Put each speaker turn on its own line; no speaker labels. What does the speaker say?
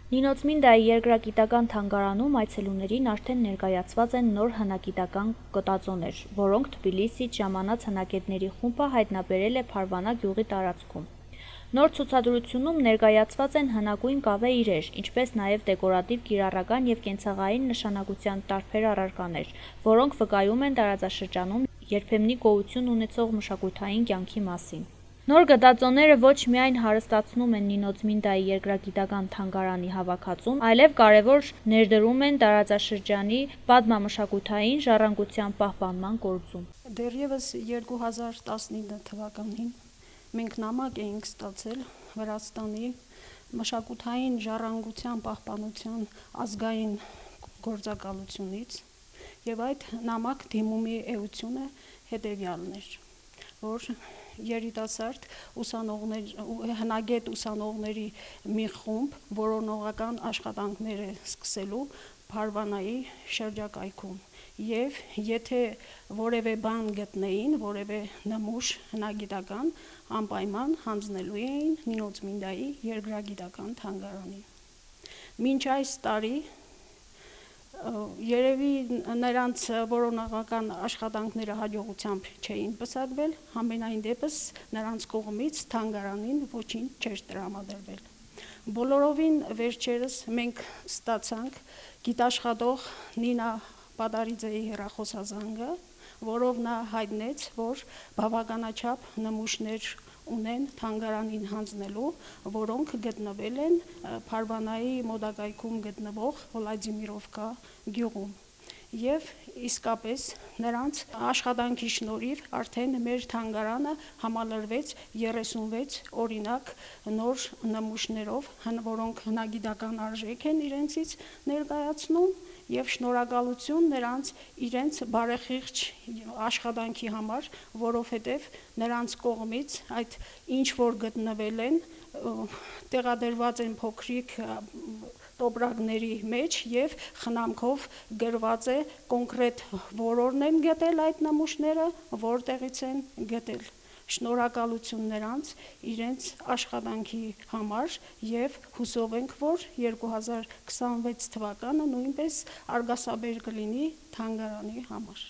Նինոց-Մինդայի երկրագիտական թանգարանում այցելուներին արդեն ներկայացված են նոր հնագիտական գոտածոներ, որոնք Թբիլիսիից ժամանած հնագետների խումբը հայտնաբերել է Փարվանա գյուղի տարածքում։ Նոր ցուցադրությունում ներկայացված են հնագույն կավե իրեր, ինչպես նաև դեկորատիվ կիրառական և կենցաղային նշանակության տարբեր առարկաներ, որոնք վկայում են տարածաշրջանում երբեմնի գոյություն ունեցող մշակութային կյանքի մասին։ Նոր գտածոները ոչ միայն հարստացնում են Նինոց-Մինդայի երկրագիտական թանգարանի հավաքածուն, այլև կարևոր ներդրում են տարածաշրջանի պատմամշակութային ժառանգության պահպանման գործում։
Դեռևս 2019 թվականին մենք նամակ էինք ստացել Վրաստանի մշակութային ժառանգության պահպանության ազգային գործակալությունից, և այդ նամակ դիմումի էությունը հետևյալն էր, որ երիտասարդ հնագետ ուսանողների մի խումբ որոնողական աշխատանքներ է սկսելու Փարվանայի շրջակայքում, և եթե որևէ բան գտնեին, որևէ նմուշ հնագիտական, անպայման հանձնելու էին Նինոց-Մինդայի երկրագիտական թանգարանին։ Մինչ այս տարի երևի նրանց որոնողական աշխատանքները հաջողությամբ չէին պսակվել, համենայն դեպս նրանց կողմից թանգարանին ոչինչ չէր տրամադրվել։ Բոլորովին վերջերս մենք ստացանք գիտաշխատող Նինա Պադարիձեի հեռախոսազանգը, որով նա հայտնեց, որ բավականաչափ նմուշներ ունեն թանգարանին հանձնելու, որոնք գտնվել են Փարվանայի մոտակայքում գտնվող Վլադիմիրովկա գյուղում։ Եվ իսկապես նրանց աշխատանքի շնորհիվ արդեն մեր թանգարանը համալրվեց 36 օրինակ նոր նմուշներով, որոնք հնագիտական արժեք են իրենցից ներկայացնում, և շնորհակալություն նրանց իրենց բարեխիղճ աշխատանքի համար, որովհետև նրանց կողմից այդ ինչ որ գտնվել են, տեղադրված են փոքրիկ տոպրակների մեջ և խնամքով գրված է կոնկրետ որորն են գտել այդ նմուշները, որտեղից են գտել։ Շնորհակալություն նրանց իրենց աշխատանքի համար, և հուսով ենք, որ 2026 թվականը նույնպես արգասաբեր կլինի թանգարանի համար։